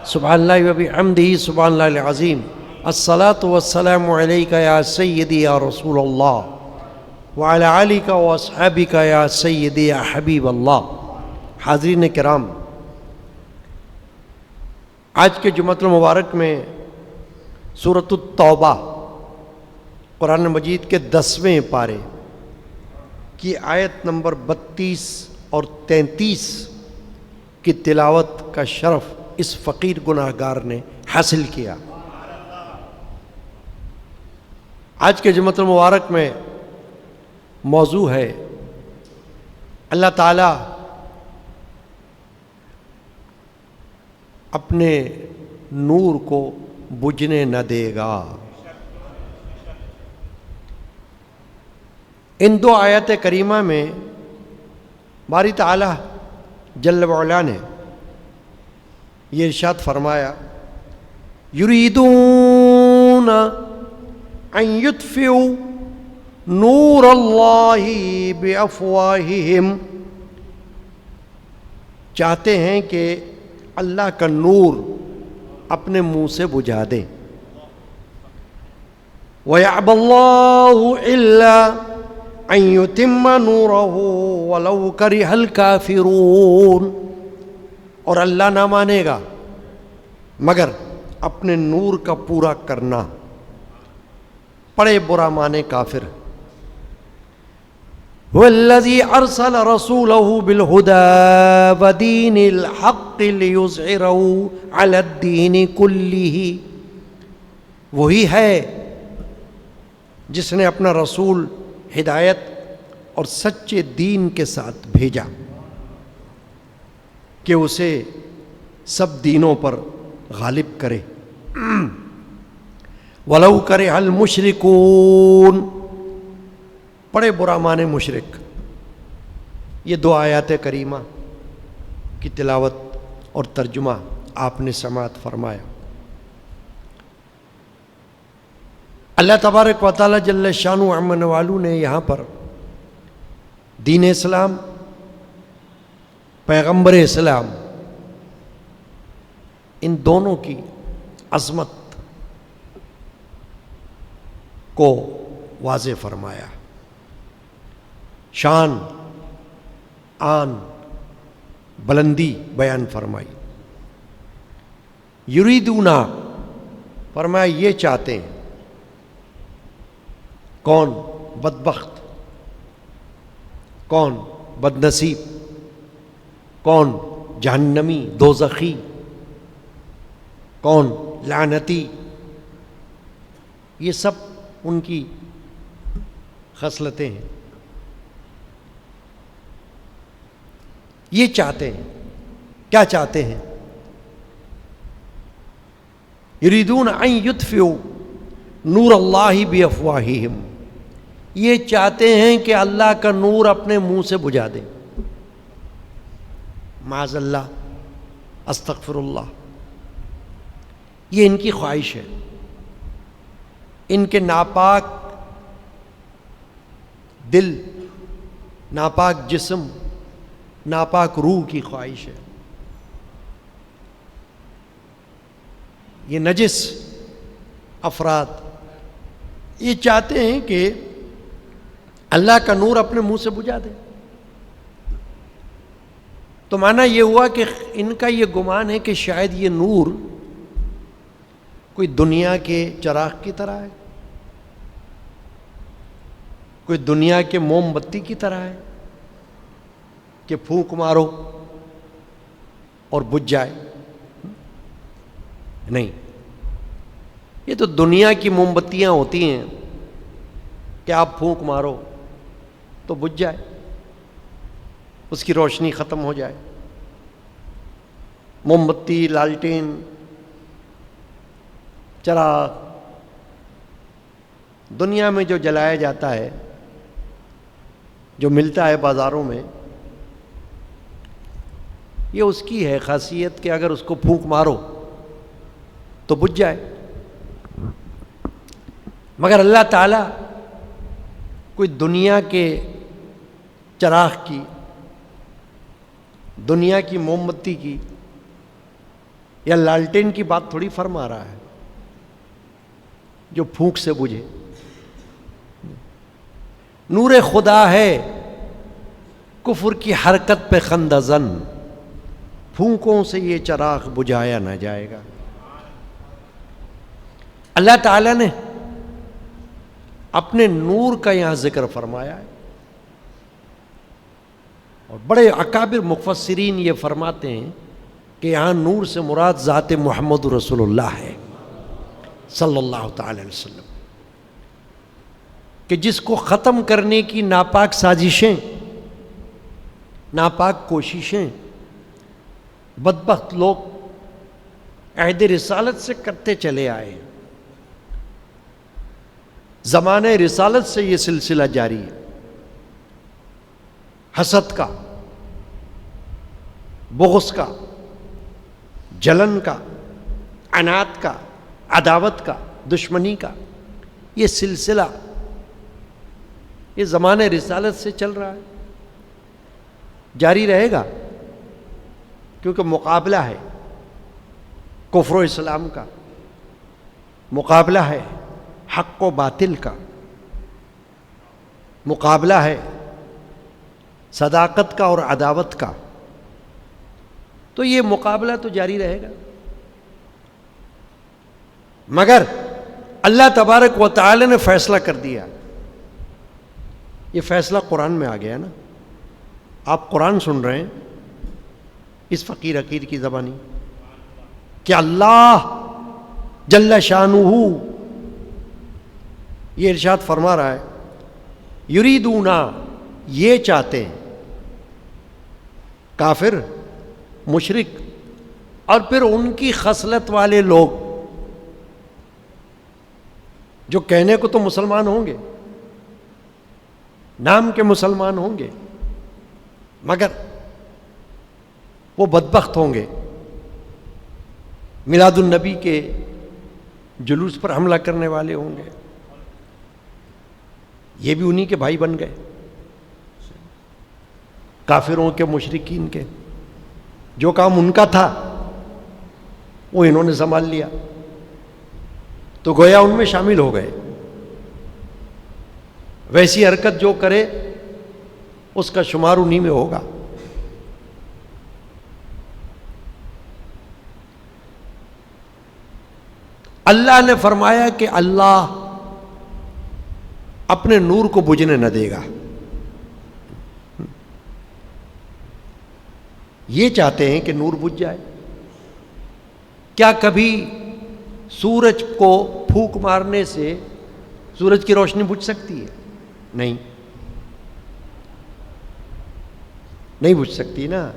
سبحان اللہ و بحمدہ سبحان اللہ العظیم الصلاۃ والسلام علیک یا سیدی یا رسول اللہ وعلی آلک و اصحابک یا سیدی یا حبیب اللہ۔ حاضرین کرام، آج کے جمعۃ المبارک میں سورۃ التوبہ قرآن مجید کے 10ویں پارے کی آیت نمبر 32 اور 33 کی تلاوت کا شرف اس فقیر گناہ گار نے حاصل کیا۔ آج کے جمعۃ المبارک میں موضوع ہے اللہ تعالیٰ اپنے نور کو بجھنے نہ دے گا۔ ان دو آیات کریمہ میں باری تعالیٰ جل وعلا نے یہ ارشاد فرمایا، یریدون ان یطفئوا نور اللہ بافواہہم، چاہتے ہیں کہ اللہ کا نور اپنے منہ سے بجھا دیں۔ وَيَعْبَ اللَّهُ إِلَّا أَن يُتِمَّ نُورَهُ وَلَوْ كَرِهَ الْكَافِرُونَ، اور اللہ نہ مانے گا مگر اپنے نور کا پورا کرنا پڑے برا مانے کافر۔ وَالَّذِي أَرْسَلَ رَسُولَهُ بِالْهُدَى وَدِينِ الْحَقِّ لِيُظْهِرَهُ عَلَى الدِّينِ كُلِّهِ، وہی ہے جس نے اپنا رسول ہدایت اور سچے دین کے ساتھ بھیجا کہ اسے سب دینوں پر غالب کرے۔ وَلَوْ كَرِهَ الْمُشْرِكُونَ، بڑے برا مانے مشرک۔ یہ دو آیات کریمہ کی تلاوت اور ترجمہ آپ نے سماعت فرمایا۔ اللہ تبارک و تعالی جل شانہ عم نوالو نے یہاں پر دین اسلام، پیغمبر اسلام، ان دونوں کی عظمت کو واضح فرمایا، شان آن بلندی بیان فرمائی۔ یریدونا فرمایا یہ چاہتے ہیں، کون بدبخت، کون بد نصیب، کون جہنمی دوزخی، کون لعنتی، یہ سب ان کی خصلتیں ہیں۔ یہ چاہتے ہیں، کیا چاہتے ہیں؟ یریدون ان یطفئوا نور اللہ بافواہہم، یہ چاہتے ہیں کہ اللہ کا نور اپنے منہ سے بجھا دیں۔ معاذ اللہ، استغفر اللہ، یہ ان کی خواہش ہے، ان کے ناپاک دل، ناپاک جسم، ناپاک روح کی خواہش ہے۔ یہ نجس افراد یہ چاہتے ہیں کہ اللہ کا نور اپنے منہ سے بجھا دے۔ تو معنی یہ ہوا کہ ان کا یہ گمان ہے کہ شاید یہ نور کوئی دنیا کے چراغ کی طرح ہے، کوئی دنیا کے موم بتی کی طرح ہے کہ پھونک مارو اور بجھ جائے۔ نہیں، یہ تو دنیا کی موم بتیاں ہوتی ہیں کہ آپ پھونک مارو تو بجھ جائے، اس کی روشنی ختم ہو جائے۔ موم بتی، لالٹین، چراغ دنیا میں جو جلایا جاتا ہے، جو ملتا ہے بازاروں میں، یہ اس کی ہے خاصیت کہ اگر اس کو پھونک مارو تو بجھ جائے۔ مگر اللہ تعالیٰ کوئی دنیا کے چراغ کی، دنیا کی موم بتی کی یا لالٹین کی بات تھوڑی فرما رہا ہے جو پھونک سے بجھے. نور خدا ہے کفر کی حرکت پہ خندہ زن، پھونکوں سے یہ چراغ بجھایا نہ جائے گا. اللہ تعالیٰ نے اپنے نور کا یہاں ذکر فرمایا ہے، اور بڑے اکابر مفسرین یہ فرماتے ہیں کہ یہاں نور سے مراد ذات محمد رسول اللہ ہے صلی اللہ تعالی علیہ وسلم، کہ جس کو ختم کرنے کی ناپاک سازشیں، ناپاک کوششیں بدبخت لوگ عہد رسالت سے کرتے چلے آئے ہیں. زمانہ رسالت سے یہ سلسلہ جاری ہے، حسد کا، بغض کا، جلن کا، عناد کا، عداوت کا، دشمنی کا، یہ سلسلہ یہ زمانہ رسالت سے چل رہا ہے، جاری رہے گا، کیونکہ مقابلہ ہے کفر و اسلام کا، مقابلہ ہے حق و باطل کا، مقابلہ ہے صداقت کا اور عداوت کا. تو یہ مقابلہ تو جاری رہے گا، مگر اللہ تبارک و تعالی نے فیصلہ کر دیا. یہ فیصلہ قرآن میں آ گیا نا، آپ قرآن سن رہے ہیں اس فقیر حقیر کی زبانی، کہ اللہ جل شانہ یہ ارشاد فرما رہا ہے، یریدونا یہ چاہتے ہیں، کافر، مشرک، اور پھر ان کی خصلت والے لوگ جو کہنے کو تو مسلمان ہوں گے، نام کے مسلمان ہوں گے، مگر وہ بدبخت ہوں گے، میلاد النبی کے جلوس پر حملہ کرنے والے ہوں گے. یہ بھی انہی کے بھائی بن گئے، کافروں کے، مشرکین کے. جو کام ان کا تھا وہ انہوں نے سنبھال لیا، تو گویا ان میں شامل ہو گئے. ویسی حرکت جو کرے اس کا شمار انہی میں ہوگا. اللہ نے فرمایا کہ اللہ اپنے نور کو بجھنے نہ دے گا. یہ چاہتے ہیں کہ نور بجھ جائے. کیا کبھی سورج کو پھونک مارنے سے سورج کی روشنی بجھ سکتی ہے؟ نہیں، نہیں بجھ سکتی نا.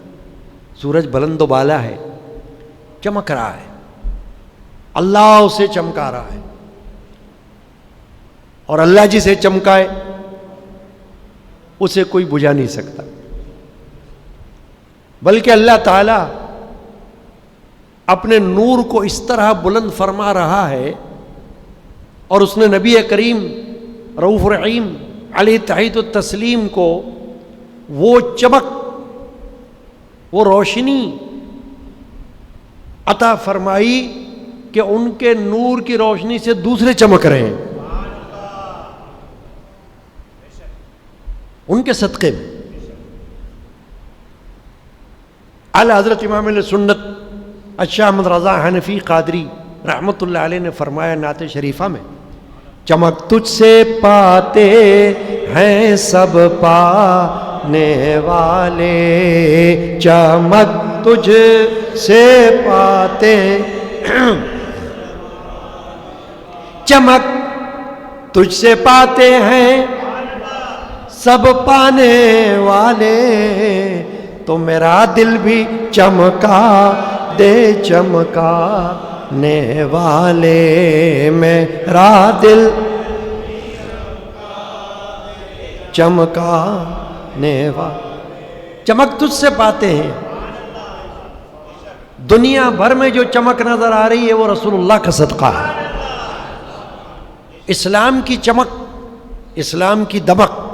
سورج بلند و بالا ہے، چمک رہا ہے، اللہ اسے چمکا رہا ہے، اور اللہ جسے چمکائے اسے کوئی بجھا نہیں سکتا. بلکہ اللہ تعالی اپنے نور کو اس طرح بلند فرما رہا ہے، اور اس نے نبی کریم رؤوف رحیم علیہ تحیۃ التسلیم کو وہ چمک، وہ روشنی عطا فرمائی کہ ان کے نور کی روشنی سے دوسرے چمک رہے ہیں ان کے صدقے میں. اعلی حضرت امام علیہ سنت شاہ احمد رضا حنفی قادری رحمۃ اللہ علیہ نے فرمایا نعت شریفہ میں، چمک تجھ سے پاتے ہیں سب پانے والے، چمک تجھ سے پاتے، چمک تجھ سے پاتے ہیں سب پانے والے، تو میرا دل بھی چمکا دے چمکانے والے، میرا دل چمکانے والے. چمک تجھ سے پاتے ہیں. دنیا بھر میں جو چمک نظر آ رہی ہے وہ رسول اللہ کا صدقہ ہے. اسلام کی چمک، اسلام کی دمک،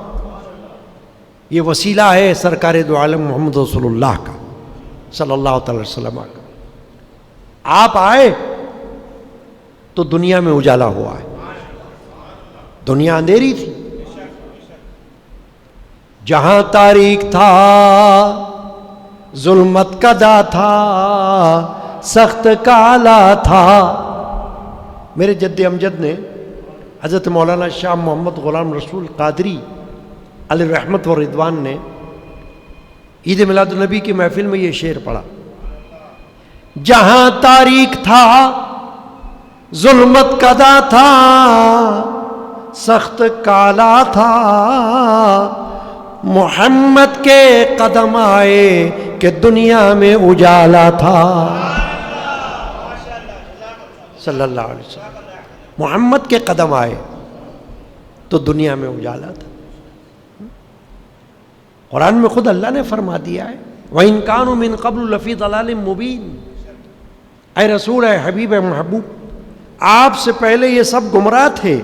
یہ وسیلہ ہے سرکار دو عالم محمد رسول اللہ کا صلی اللہ تعالی وسلم کا. آپ آئے تو دنیا میں اجالا ہوا ہے. دنیا اندھیری تھی. جہاں تاریک تھا ظلمت کا دا تھا سخت کالا تھا. میرے جد امجد نے حضرت مولانا شاہ محمد غلام رسول قادری علیہ رحمت و رضوان نے عید میلاد النبی کی محفل میں یہ شعر پڑھا. جہاں تاریک تھا ظلمت کا دا تھا سخت کالا تھا محمد کے قدم آئے کہ دنیا میں اجالا تھا. صلی اللہ علیہ وسلم. محمد کے قدم آئے تو دنیا میں اجالا تھا. قرآن میں خود اللہ نے فرما دیا ہے وَإِن كَانُوا مِن قَبْلُ لَفِي ضَلَالٍ مُبِينٍ. اے رسول، اے حبیب، اے محبوب، آپ سے پہلے یہ سب گمراہ تھے.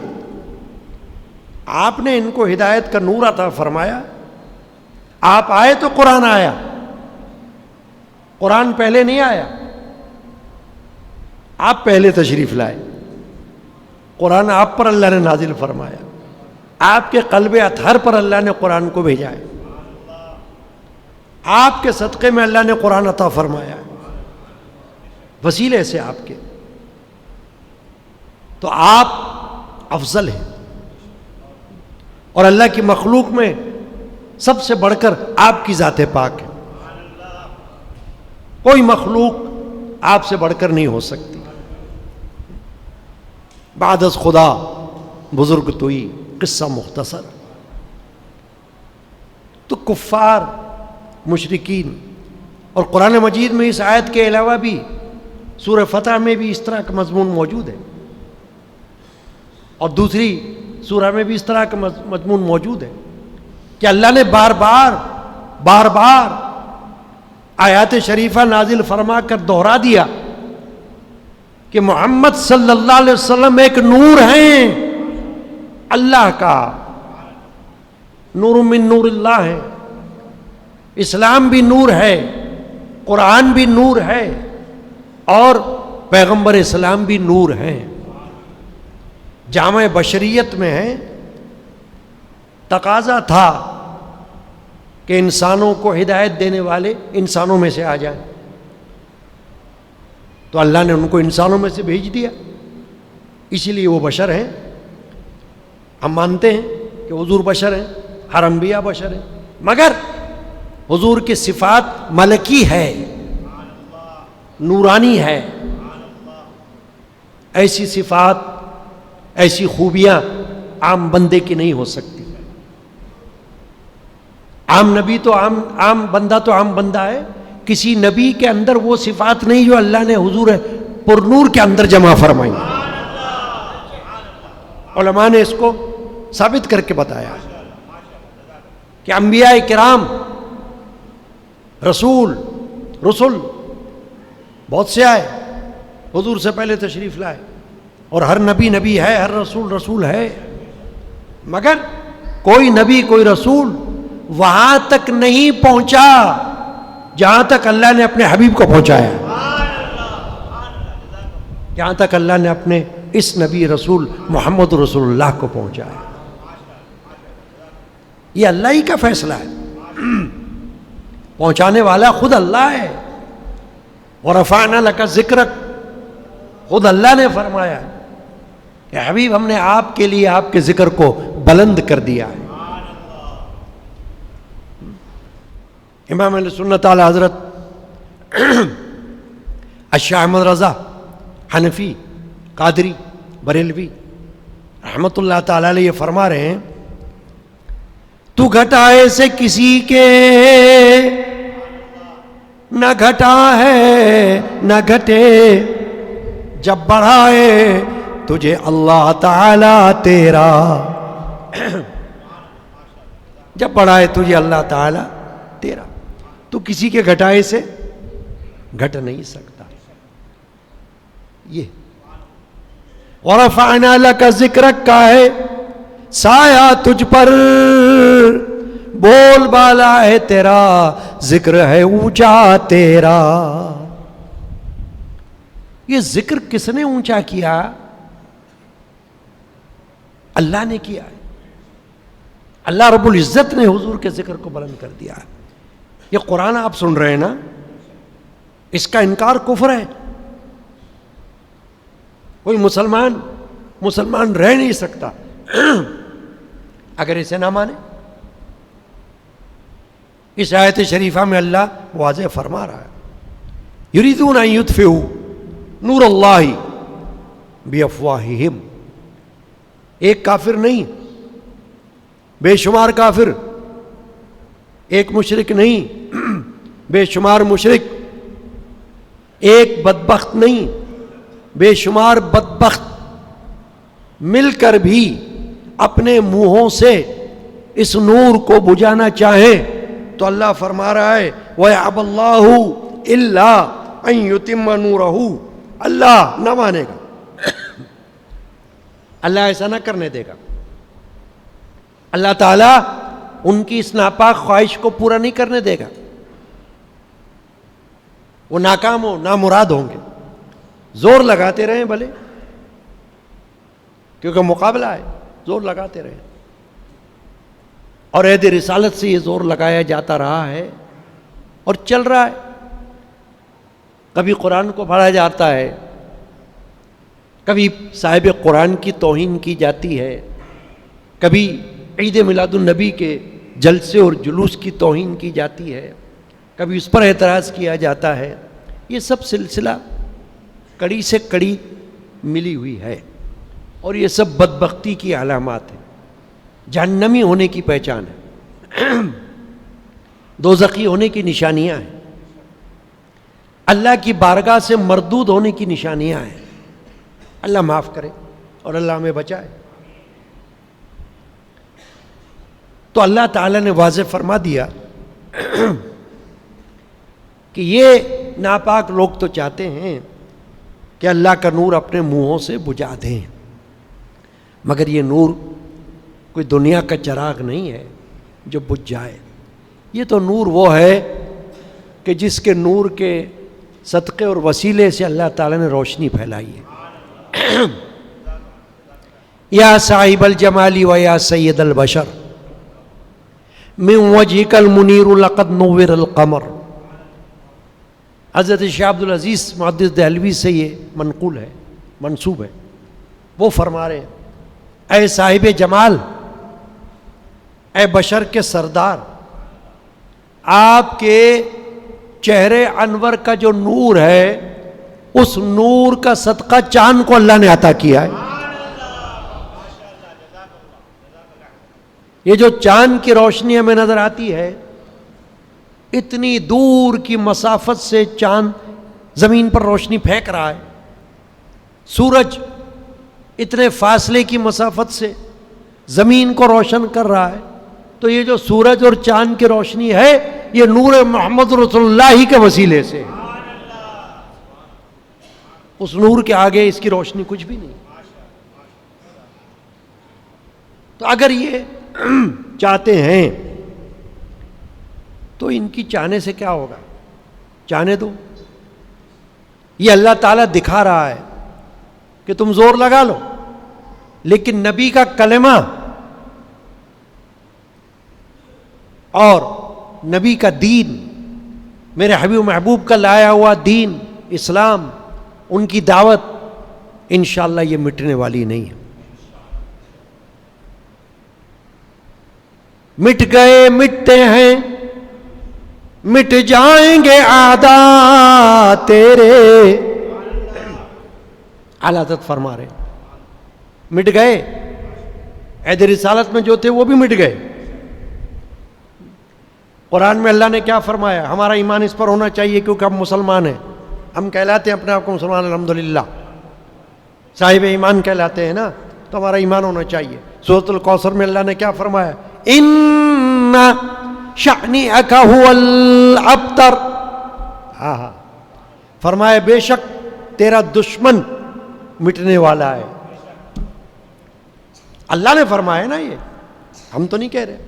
آپ نے ان کو ہدایت کا نور عطا فرمایا. آپ آئے تو قرآن آیا. قرآن پہلے نہیں آیا، آپ پہلے تشریف لائے. قرآن آپ پر اللہ نے نازل فرمایا. آپ کے قلب اطہر پر اللہ نے قرآن کو بھیجا ہے. آپ کے صدقے میں اللہ نے قرآن عطا فرمایا ہے وسیلے سے آپ کے. تو آپ افضل ہیں اور اللہ کی مخلوق میں سب سے بڑھ کر آپ کی ذات پاک ہے. کوئی مخلوق آپ سے بڑھ کر نہیں ہو سکتی. بعد از خدا بزرگ توئی قصہ مختصر. تو کفار، مشرکین، اور قرآن مجید میں اس آیت کے علاوہ بھی سورہ فتح میں بھی اس طرح کا مضمون موجود ہے اور دوسری سورہ میں بھی اس طرح کا مضمون موجود ہے کہ اللہ نے بار بار آیات شریفہ نازل فرما کر دہرا دیا کہ محمد صلی اللہ علیہ وسلم ایک نور ہیں اللہ کا. نور من نور اللہ ہے. اسلام بھی نور ہے، قرآن بھی نور ہے، اور پیغمبر اسلام بھی نور ہیں. جامع بشریت میں ہے. تقاضا تھا کہ انسانوں کو ہدایت دینے والے انسانوں میں سے آ جائیں، تو اللہ نے ان کو انسانوں میں سے بھیج دیا. اسی لیے وہ بشر ہیں. ہم مانتے ہیں کہ حضور بشر ہیں، ہر انبیاء بشر ہیں، مگر حضور کی صفات ملکی ہے، نورانی ہے. ایسی صفات، ایسی خوبیاں عام بندے کی نہیں ہو سکتی. عام نبی تو عام بندہ تو عام بندہ ہے. کسی نبی کے اندر وہ صفات نہیں جو اللہ نے حضور پر نور کے اندر جمع فرمائی. علماء نے اس کو ثابت کر کے بتایا کہ انبیاء کرام، رسول بہت سے آئے، حضور سے پہلے تشریف لائے، اور ہر نبی نبی ہے، ہر رسول ہے، مگر کوئی نبی کوئی رسول وہاں تک نہیں پہنچا جہاں تک اللہ نے اپنے حبیب کو پہنچایا، جہاں تک اللہ نے اپنے اس نبی رسول محمد رسول اللہ کو پہنچایا. یہ اللہ ہی کا فیصلہ ہے. پہنچانے والا خود اللہ ہے. وَرَفَعْنَا لَكَ ذِكْرَكَ، خود اللہ نے فرمایا کہ حبیب ہم نے آپ کے لیے آپ کے ذکر کو بلند کر دیا ہے. امام علیہ سنت اعلی حضرت الشیخ احمد رضا حنفی قادری بریلوی رحمت اللہ تعالی علیہ فرما رہے ہیں، تو گھٹائے سے کسی کے نہ گھٹا ہے نہ گھٹے، جب بڑھائے تجھے اللہ تعالی تیرا، جب بڑھائے تجھے اللہ تعالی تیرا، تو کسی کے گھٹائے سے گھٹ نہیں سکتا. یہ وَرَفَعْنَا لَكَ ذِكْرَكَ کا ہے سایہ تجھ پر، بول بالا ہے تیرا، ذکر ہے اونچا تیرا. یہ ذکر کس نے اونچا کیا؟ اللہ نے کیا ہے. اللہ رب العزت نے حضور کے ذکر کو بلند کر دیا ہے. یہ قرآن آپ سن رہے ہیں نا، اس کا انکار کفر ہے. کوئی مسلمان رہ نہیں سکتا اگر اسے نہ مانے. اس آیت شریفہ میں اللہ واضح فرما رہا ہے، یریدون ان یطفئوا نور اللہ بافواہہم. ایک کافر نہیں، بے شمار کافر. ایک مشرک نہیں، بے شمار مشرک. ایک بدبخت نہیں، بے شمار بدبخت مل کر بھی اپنے منہوں سے اس نور کو بجھانا چاہیں تو اللہ فرما رہا ہے وَيَعْبَ اللَّهُ إِلَّا أَن يُتِمَّ نُورَهُ. اللہ نہ مانے گا، اللہ ایسا نہ کرنے دے گا. اللہ تعالیٰ ان کی اس ناپاک خواہش کو پورا نہیں کرنے دے گا. وہ ناکام ہو، نامراد ہوں گے. زور لگاتے رہیں بھلے، کیونکہ مقابلہ ہے، زور لگاتے رہیں. اور عہد رسالت سے یہ زور لگایا جاتا رہا ہے اور چل رہا ہے. کبھی قرآن کو پڑھا جاتا ہے، کبھی صاحب قرآن کی توہین کی جاتی ہے، کبھی عید میلاد النبی کے جلسے اور جلوس کی توہین کی جاتی ہے، کبھی اس پر اعتراض کیا جاتا ہے. یہ سب سلسلہ کڑی سے کڑی ملی ہوئی ہے اور یہ سب بدبختی کی علامات ہیں، جہنمی ہونے کی پہچان ہے، دوزخی ہونے کی نشانیاں ہیں، اللہ کی بارگاہ سے مردود ہونے کی نشانیاں ہیں. اللہ معاف کرے اور اللہ ہمیں بچائے. تو اللہ تعالیٰ نے واضح فرما دیا کہ یہ ناپاک لوگ تو چاہتے ہیں کہ اللہ کا نور اپنے منہوں سے بجھا دیں، مگر یہ نور کوئی دنیا کا چراغ نہیں ہے جو بجھ جائے. یہ تو نور وہ ہے کہ جس کے نور کے صدقے اور وسیلے سے اللہ تعالیٰ نے روشنی پھیلائی ہے. یا صاحب الجمال و یا سید البشر من وجهك المنیر لقد نور القمر. حضرت شیخ عبدالعزیز محدث دہلوی سے یہ منقول ہے، منسوب ہے. وہ فرما رہے ہیں اے صاحب جمال، اے بشر کے سردار، آپ کے چہرے انور کا جو نور ہے، اس نور کا صدقہ چاند کو اللہ نے عطا کیا ہے. یہ جو چاند کی روشنی ہمیں نظر آتی ہے، اتنی دور کی مسافت سے چاند زمین پر روشنی پھینک رہا ہے. سورج اتنے فاصلے کی مسافت سے زمین کو روشن کر رہا ہے. تو یہ جو سورج اور چاند کی روشنی ہے، یہ نور محمد رسول اللہ کے وسیلے سے. اس نور کے آگے اس کی روشنی کچھ بھی نہیں. تو اگر یہ چاہتے ہیں تو ان کی چاہنے سے کیا ہوگا؟ چاہنے دو. یہ اللہ تعالیٰ دکھا رہا ہے کہ تم زور لگا لو، لیکن نبی کا کلمہ اور نبی کا دین، میرے حبیب محبوب کا لایا ہوا دین اسلام، ان کی دعوت انشاءاللہ یہ مٹنے والی نہیں ہے. مٹ گئے مٹتے ہیں، مٹ جائیں گے اعداء تیرے. اعلیٰ حضرت فرما رہے مٹ گئے. عہد رسالت میں جو تھے وہ بھی مٹ گئے. قرآن میں اللہ نے کیا فرمایا؟ ہمارا ایمان اس پر ہونا چاہیے کیونکہ ہم مسلمان ہیں. ہم کہلاتے ہیں اپنے آپ کو مسلمان، الحمدللہ صاحب ایمان کہلاتے ہیں نا، تو ہمارا ایمان ہونا چاہیے. سورۃ الکوثر میں اللہ نے کیا فرمایا؟ ان شأنئک ھو الابتر. ہاں فرمایا بے شک تیرا دشمن مٹنے والا ہے. اللہ نے فرمایا نا، یہ ہم تو نہیں کہہ رہے،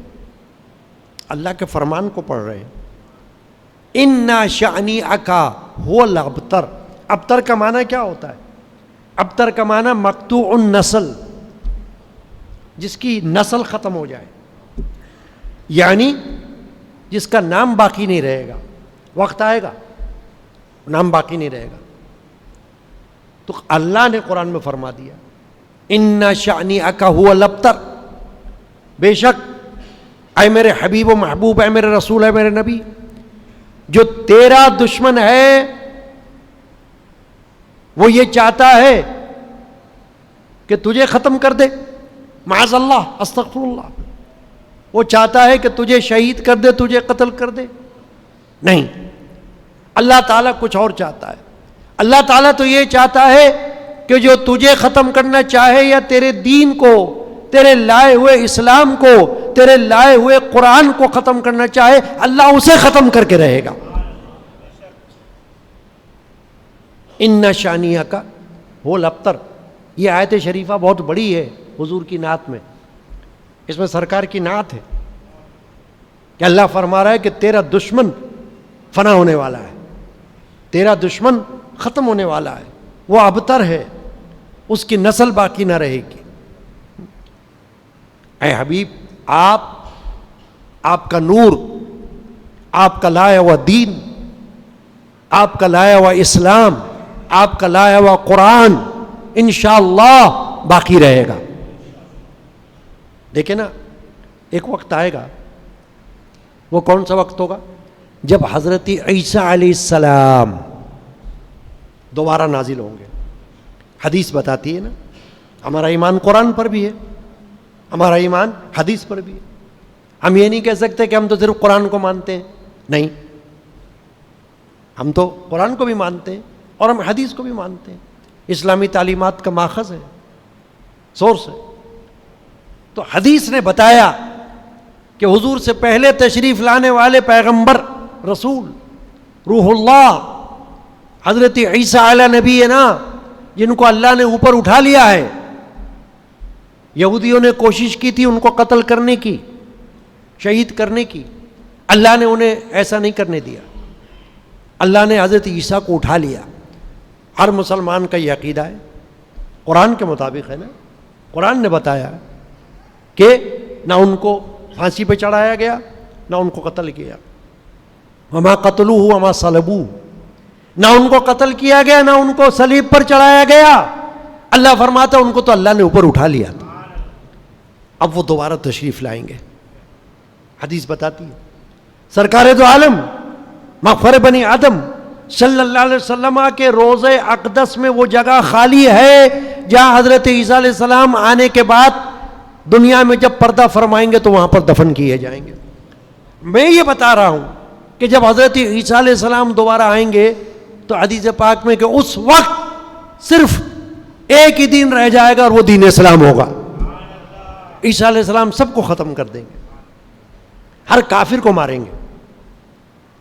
اللہ کے فرمان کو پڑھ رہے ہیں. ان شأنئک ھو الابتر. ابتر کا معنی کیا ہوتا ہے؟ ابتر کا معنی مقطوع النسل، جس کی نسل ختم ہو جائے، یعنی جس کا نام باقی نہیں رہے گا. وقت آئے گا نام باقی نہیں رہے گا. تو اللہ نے قرآن میں فرما دیا ان شأنئک ھو الابتر، بے شک اے میرے حبیب و محبوب، اے میرے رسول، اے میرے نبی، جو تیرا دشمن ہے وہ یہ چاہتا ہے کہ تجھے ختم کر دے، معاذ اللہ، استغفر اللہ. وہ چاہتا ہے کہ تجھے شہید کر دے، تجھے قتل کر دے. نہیں، اللہ تعالیٰ کچھ اور چاہتا ہے. اللہ تعالیٰ تو یہ چاہتا ہے کہ جو تجھے ختم کرنا چاہے یا تیرے دین کو، تیرے لائے ہوئے اسلام کو، تیرے لائے ہوئے قرآن کو ختم کرنا چاہے، اللہ اسے ختم کر کے رہے گا. ان شأنئک ھو الابتر، یہ آیت شریفہ بہت بڑی ہے حضور کی نعت میں. اس میں سرکار کی نعت ہے کہ اللہ فرما رہا ہے کہ تیرا دشمن فنا ہونے والا ہے، تیرا دشمن ختم ہونے والا ہے، وہ ابتر ہے، اس کی نسل باقی نہ رہے گی. اے حبیب، آپ کا نور، آپ کا لایا ہوا دین، آپ کا لایا ہوا اسلام، آپ کا لایا ہوا قرآن انشاءاللہ باقی رہے گا. دیکھیں نا، ایک وقت آئے گا، وہ کون سا وقت ہوگا؟ جب حضرت عیسیٰ علیہ السلام دوبارہ نازل ہوں گے. حدیث بتاتی ہے نا، ہمارا ایمان قرآن پر بھی ہے، ہمارا ایمان حدیث پر بھی ہے. ہم یہ نہیں کہہ سکتے کہ ہم تو صرف قرآن کو مانتے ہیں. نہیں، ہم تو قرآن کو بھی مانتے ہیں اور ہم حدیث کو بھی مانتے ہیں. اسلامی تعلیمات کا ماخذ ہے، سورس ہے. تو حدیث نے بتایا کہ حضور سے پہلے تشریف لانے والے پیغمبر، رسول، روح اللہ، حضرت عیسیٰ علیہ نبی ہے نا، جن کو اللہ نے اوپر اٹھا لیا ہے. یہودیوں نے کوشش کی تھی ان کو قتل کرنے کی، شہید کرنے کی. اللہ نے انہیں ایسا نہیں کرنے دیا. اللہ نے حضرت عیسیٰ کو اٹھا لیا. ہر مسلمان کا یہ عقیدہ ہے، قرآن کے مطابق ہے نا. قرآن نے بتایا کہ نہ ان کو پھانسی پہ چڑھایا گیا، نہ ان کو قتل کیا. وما قتلوہ وما صلبوہ، نہ ان کو قتل کیا گیا، نہ ان کو صلیب پر چڑھایا گیا. اللہ فرماتا ان کو تو اللہ نے اوپر اٹھا لیا تھا. اب وہ دوبارہ تشریف لائیں گے. حدیث بتاتی ہے سرکار دو عالم مغفر بنی آدم صلی اللہ علیہ وسلم کے روضہ اقدس میں وہ جگہ خالی ہے جہاں حضرت عیسیٰ علیہ السلام آنے کے بعد دنیا میں جب پردہ فرمائیں گے تو وہاں پر دفن کیے جائیں گے. میں یہ بتا رہا ہوں کہ جب حضرت عیسیٰ علیہ السلام دوبارہ آئیں گے تو حدیث پاک میں کہ اس وقت صرف ایک ہی دین رہ جائے گا اور وہ دین اسلام ہوگا. عیسیٰ علیہ السلام سب کو ختم کر دیں گے، ہر کافر کو ماریں گے،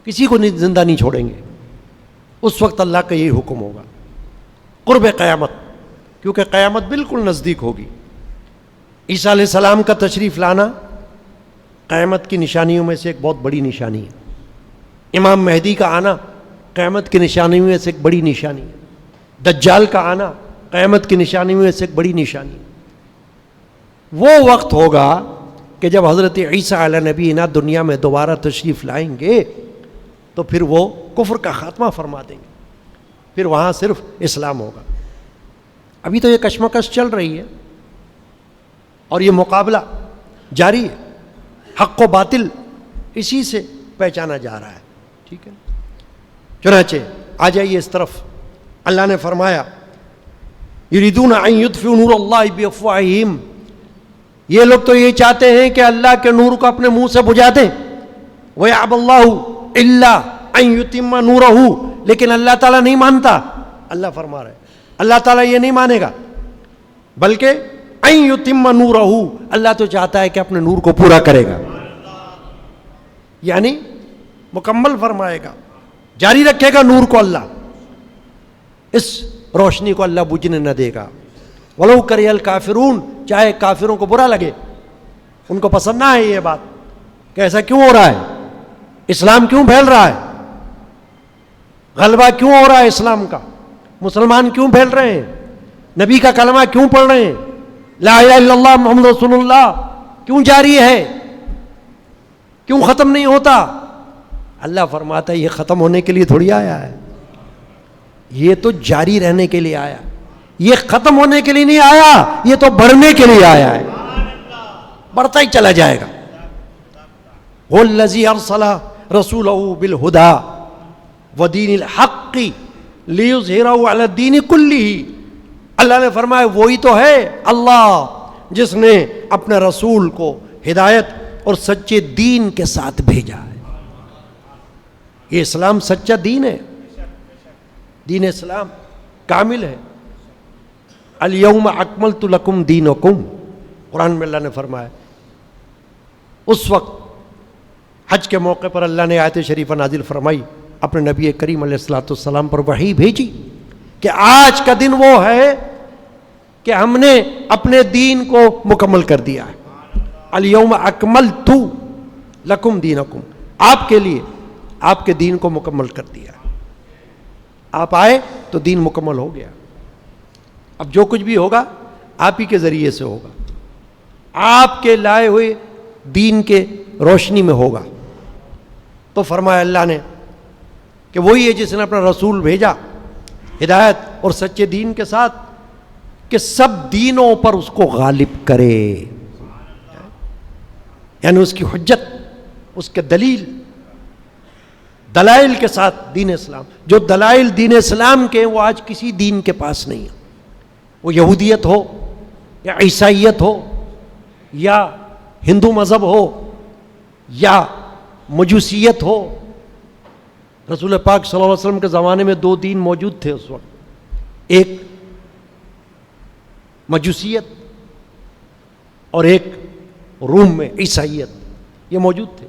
کسی کو زندہ نہیں چھوڑیں گے. اس وقت اللہ کا یہی حکم ہوگا، قرب قیامت، کیونکہ قیامت بالکل نزدیک ہوگی. عیسیٰ علیہ السلام کا تشریف لانا قیامت کی نشانیوں میں سے ایک بہت بڑی نشانی ہے. امام مہدی کا آنا قیامت کی نشانیوں میں سے ایک بڑی نشانی ہے. دجال کا آنا قیامت کی نشانیوں میں سے ایک بڑی نشانی ہے. وہ وقت ہوگا کہ جب حضرت عیسیٰ علیہ نبی نا دنیا میں دوبارہ تشریف لائیں گے تو پھر وہ کفر کا خاتمہ فرما دیں گے، پھر وہاں صرف اسلام ہوگا. ابھی تو یہ کشمکش چل رہی ہے اور یہ مقابلہ جاری ہے. حق و باطل اسی سے پہچانا جا رہا ہے. ٹھیک ہے، چنانچہ آ جائیے اس طرف. اللہ نے فرمایا یریدون ان یطفئوا نور اللہ بافواہہم، یہ لوگ تو یہ چاہتے ہیں کہ اللہ کے نور کو اپنے منہ سے بجھا دیں. وَيَعْبَ اللَّهُ إِلَّا أَن يُتِمَّ نُورَهُ، لیکن اللہ تعالیٰ نہیں مانتا. اللہ فرما رہے ہیں اللہ تعالیٰ یہ نہیں مانے گا، بلکہ أَن يُتِمَّ نُورَهُ، اللہ تو چاہتا ہے کہ اپنے نور کو پورا کرے گا، یعنی مکمل فرمائے گا، جاری رکھے گا نور کو. اللہ اس روشنی کو اللہ بجھنے نہ دے گا. وَلَوْ كَرِهَ الْكَافِرُونَ، چاہے کافروں کو برا لگے، ان کو پسند نہ ہے یہ بات کہ ایسا کیوں ہو رہا ہے، اسلام کیوں پھیل رہا ہے، غلبہ کیوں ہو رہا ہے اسلام کا. مسلمان کیوں پھیل رہے ہیں؟ نبی کا کلمہ کیوں پڑھ رہے ہیں؟ لا الہ الا اللہ محمد رسول اللہ کیوں جاری ہے؟ کیوں ختم نہیں ہوتا؟ اللہ فرماتا ہے یہ ختم ہونے کے لیے تھوڑی آیا ہے، یہ تو جاری رہنے کے لیے آیا، یہ ختم ہونے کے لیے نہیں آیا، یہ تو بڑھنے کے لیے آیا ہے، بڑھتا ہی چلا جائے گا۔ هو الذی ارسل رسولہ بالہدی ودین الحق لیظہرہ علی الدین کلہ۔ اللہ نے فرمایا وہی تو ہے اللہ جس نے اپنے رسول کو ہدایت اور سچے دین کے ساتھ بھیجا ہے۔ یہ اسلام سچا دین ہے، دین اسلام کامل ہے۔ الیوم اکملت لکم دینکم، قرآن میں اللہ نے فرمایا۔ اس وقت حج کے موقع پر اللہ نے آیت شریفہ نازل فرمائی، اپنے نبی کریم علیہ الصلوۃ والسلام پر وحی بھیجی کہ آج کا دن وہ ہے کہ ہم نے اپنے دین کو مکمل کر دیا ہے۔ الیوم اکملت لکم دینکم، آپ کے لیے آپ کے دین کو مکمل کر دیا ہے۔ آپ آئے تو دین مکمل ہو گیا، اب جو کچھ بھی ہوگا آپ ہی کے ذریعے سے ہوگا، آپ کے لائے ہوئے دین کے روشنی میں ہوگا۔ تو فرمایا اللہ نے کہ وہی ہے جس نے اپنا رسول بھیجا ہدایت اور سچے دین کے ساتھ کہ سب دینوں پر اس کو غالب کرے، یعنی اس کی حجت، اس کے دلائل کے ساتھ دین اسلام۔ جو دلائل دین اسلام کے وہ آج کسی دین کے پاس نہیں ہے، وہ یہودیت ہو یا عیسائیت ہو یا ہندو مذہب ہو یا مجوسیت ہو۔ رسول پاک صلی اللہ علیہ وسلم کے زمانے میں دو دین موجود تھے اس وقت، ایک مجوسیت اور ایک روم میں عیسائیت، یہ موجود تھے۔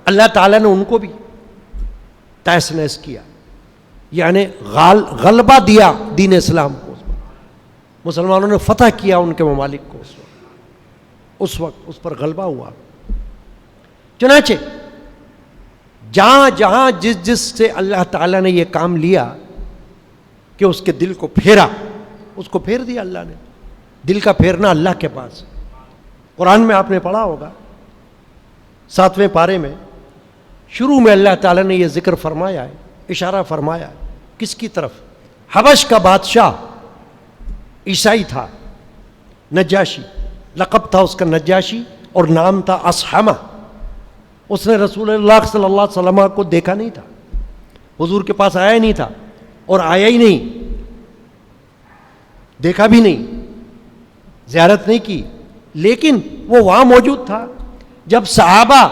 اللہ تعالیٰ نے ان کو بھی تہس نہس کیا، یعنی غلبہ دیا دین اسلام کو، مسلمانوں نے فتح کیا ان کے ممالک کو، اس وقت اس پر غلبہ ہوا۔ چنانچہ جہاں جہاں جس سے اللہ تعالیٰ نے یہ کام لیا کہ اس کے دل کو پھیرا، اس کو پھیر دیا اللہ نے۔ دل کا پھیرنا اللہ کے پاس۔ قرآن میں آپ نے پڑھا ہوگا 7ویں پارے میں شروع میں اللہ تعالیٰ نے یہ ذکر فرمایا ہے، اشارہ فرمایا ہے کس کی طرف؟ حبش کا بادشاہ عیسائی تھا، نجاشی، لقب تھا اس کا نجاشی اور نام تھا اصحمہ۔ اس نے رسول اللہ صلی اللہ علیہ وسلم کو دیکھا نہیں تھا، حضور کے پاس آیا ہی نہیں تھا اور آیا ہی نہیں، دیکھا بھی نہیں، زیارت نہیں کی، لیکن وہ وہاں موجود تھا۔ جب صحابہ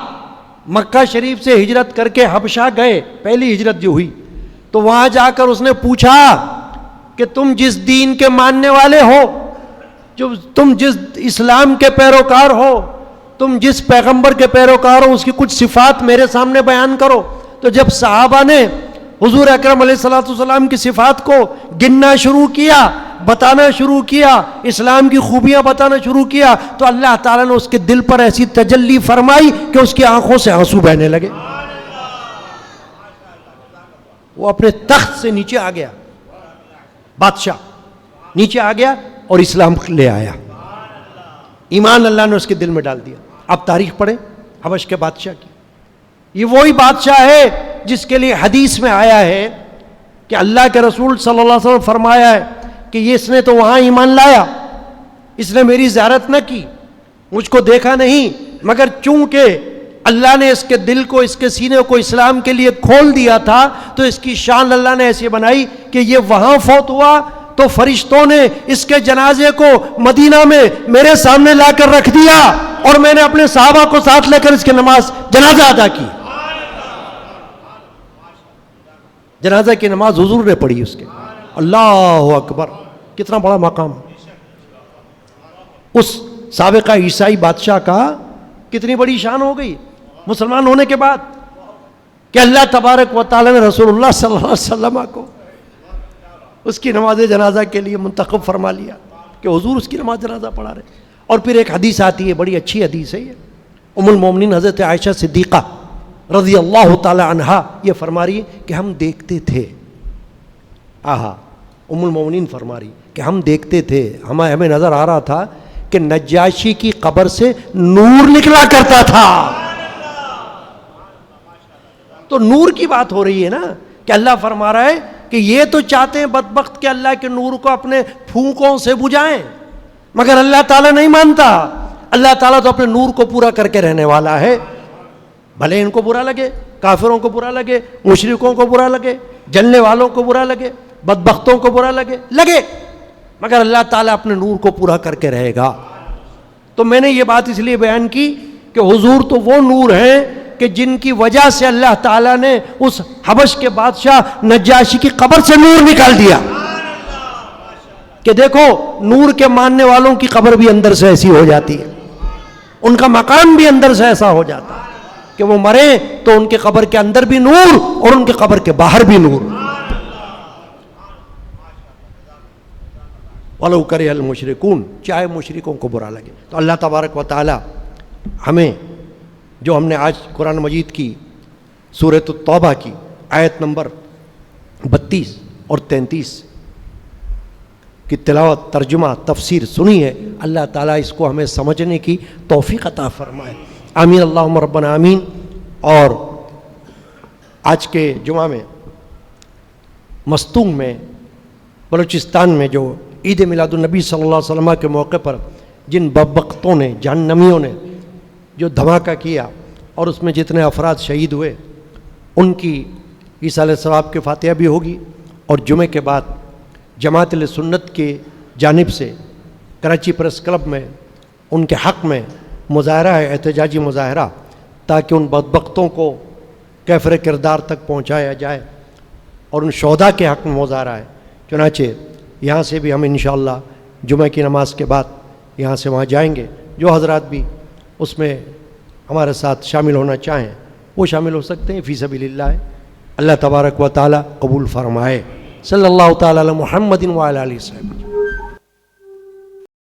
مکہ شریف سے ہجرت کر کے حبشہ گئے، پہلی ہجرت جو ہوئی، تو وہاں جا کر اس نے پوچھا کہ تم جس دین کے ماننے والے ہو، جو تم جس اسلام کے پیروکار ہو، تم جس پیغمبر کے پیروکار ہو، اس کی کچھ صفات میرے سامنے بیان کرو۔ تو جب صحابہ نے حضور اکرم علیہ الصلوۃ والسلام کی صفات کو گننا شروع کیا، بتانا شروع کیا، اسلام کی خوبیاں بتانا شروع کیا، تو اللہ تعالیٰ نے اس کے دل پر ایسی تجلی فرمائی کہ اس کی آنکھوں سے آنسو بہنے لگے، وہ اپنے تخت سے نیچے آ گیا، بادشاہ نیچے آ گیا اور اسلام لے آیا، ایمان اللہ نے اس کے دل میں ڈال دیا۔ آپ تاریخ پڑھیں حبش کے بادشاہ کی، یہ وہی بادشاہ ہے جس کے لیے حدیث میں آیا ہے کہ اللہ کے رسول صلی اللہ علیہ وسلم فرمایا ہے کہ یہ اس نے تو وہاں ایمان لایا، اس نے میری زیارت نہ کی، مجھ کو دیکھا نہیں، مگر چونکہ اللہ نے اس کے دل کو، اس کے سینے کو اسلام کے لیے کھول دیا تھا، تو اس کی شان اللہ نے ایسی بنائی کہ یہ وہاں فوت ہوا تو فرشتوں نے اس کے جنازے کو مدینہ میں میرے سامنے لا کر رکھ دیا، اور میں نے اپنے صحابہ کو ساتھ لے کر اس کی نماز جنازہ ادا کی، جنازہ کی نماز حضور نے پڑھی اس کے۔ اللہ اکبر، کتنا بڑا مقام! اس سابقہ عیسائی بادشاہ کا کتنی بڑی شان ہو گئی مسلمان ہونے کے بعد کہ اللہ تبارک و تعالی نے رسول اللہ صلی اللہ علیہ وسلم کو اس کی نماز جنازہ کے لیے منتخب فرما لیا کہ حضور اس کی نماز جنازہ پڑھا رہے۔ اور پھر ایک حدیث آتی ہے، بڑی اچھی حدیث ہے یہ، ام المومنین حضرت عائشہ صدیقہ رضی اللہ تعالی عنہا یہ فرما رہی ہے کہ ہم دیکھتے تھے ام المومنین فرما رہی کہ ہم دیکھتے تھے، ہمیں نظر آ رہا تھا کہ نجاشی کی قبر سے نور نکلا کرتا تھا. تو نور کی بات ہو رہی ہے نا کہ اللہ فرما رہا ہے کہ یہ تو چاہتے ہیں بدبخت کہ اللہ کے نور کو اپنے پھونکوں سے بجھائیں، مگر اللہ تعالیٰ نہیں مانتا. اللہ تعالیٰ تو اپنے نور کو پورا کر کے رہنے والا ہے. بھلے ان کو برا لگے، کافروں کو برا لگے، مشرکوں کو برا لگے، جلنے والوں کو برا لگے، بدبختوں کو برا لگے، مگر اللہ تعالیٰ اپنے نور کو پورا کر کے رہے گا. تو میں نے یہ بات اس لیے بیان کی کہ حضور تو وہ نور ہیں کہ جن کی وجہ سے اللہ تعالیٰ نے اس حبش کے بادشاہ نجاشی کی قبر سے نور نکال دیا کہ دیکھو نور کے ماننے والوں کی قبر بھی اندر سے ایسی ہو جاتی ہے، ان کا مقام بھی اندر سے ایسا ہو جاتا ہے کہ وہ مریں تو ان کے قبر کے اندر بھی نور اور ان کے قبر کے باہر بھی نور. وَلَوْ كَرِهَ الْمُشْرِكُونَ، چاہے مشرکوں کو برا لگے. تو اللہ تبارک و تعالی ہمیں جو ہم نے آج قرآن مجید کی سورۃ التوبہ کی آیت نمبر 32 اور 33 کی تلاوت، ترجمہ، تفسیر سنی ہے، اللہ تعالیٰ اس کو ہمیں سمجھنے کی توفیق عطا فرمائے. آمین اللہم ربنا آمین. اور آج کے جمعہ میں مستونگ میں بلوچستان میں جو عید میلاد النبی صلی اللہ علیہ وسلم کے موقع پر جن بدبختوں نے، جہنمیوں نے جو دھماکہ کیا اور اس میں جتنے افراد شہید ہوئے، ان کی ایصال ثواب کی فاتحہ بھی ہوگی. اور جمعے کے بعد جماعت سنت کی جانب سے کراچی پریس کلب میں ان کے حق میں مظاہرہ ہے، احتجاجی مظاہرہ، تاکہ ان بدبختوں کو کیفر کردار تک پہنچایا جائے اور ان شہداء کے حق میں مظاہرہ ہے. چنانچہ یہاں سے بھی ہم انشاءاللہ جمعہ کی نماز کے بعد یہاں سے وہاں جائیں گے. جو حضرات بھی اس میں ہمارے ساتھ شامل ہونا چاہیں وہ شامل ہو سکتے ہیں، فی سبیل اللہ ہے. اللہ تبارک و تعالی قبول فرمائے. صلی اللہ تعالی علی محمد وعلی آلہ وصحبہ.